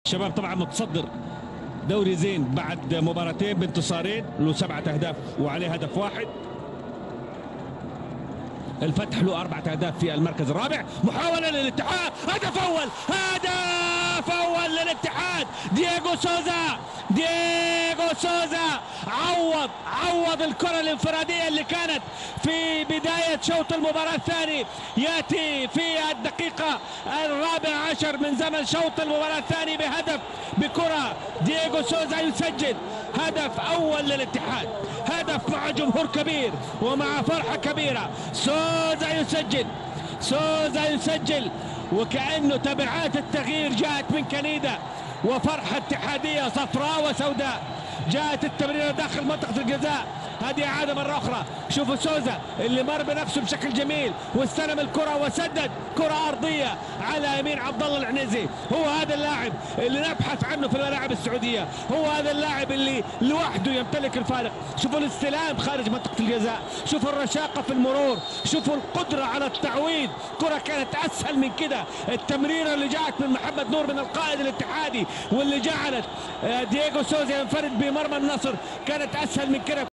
الشباب طبعا متصدر دوري زين بعد مباراتين بانتصارين، له 7 أهداف وعليه هدف واحد. الفتح له 4 أهداف في المركز الرابع. محاولة للاتحاد، هدف أول، هدف أول للاتحاد. دييغو سوزا عوض الكرة الانفرادية اللي كانت في بداية شوط المباراة الثاني. يأتي في الدقيقة 14 من زمن شوط المباراة الثاني بهدف، بكرة دييغو سوزا يسجل هدف أول للاتحاد، هدف مع جمهور كبير ومع فرحة كبيرة. سوزا يسجل وكأنه تبعات التغيير جاءت من كنيدة، وفرحة اتحادية صفراء وسوداء. جاءت التمريرة داخل منطقة الجزاء، هذه إعادة مرة أخرى. شوفوا سوزا اللي مر بنفسه بشكل جميل واستلم الكرة وسدد كرة أرضية على يمين عبد الله العنيزي. هو هذا اللاعب اللي نبحث عنه في الملاعب السعودية، هو هذا اللاعب اللي لوحده يمتلك الفارق. شوفوا الاستلام خارج منطقة الجزاء، شوفوا الرشاقة في المرور، شوفوا القدرة على التعويض. كرة كانت أسهل من كده. التمريرة اللي جاءت من محمد نور من القائد الاتحادي واللي جعلت دييغو سوزا ينفرد بمرمى النصر كانت أسهل من كده.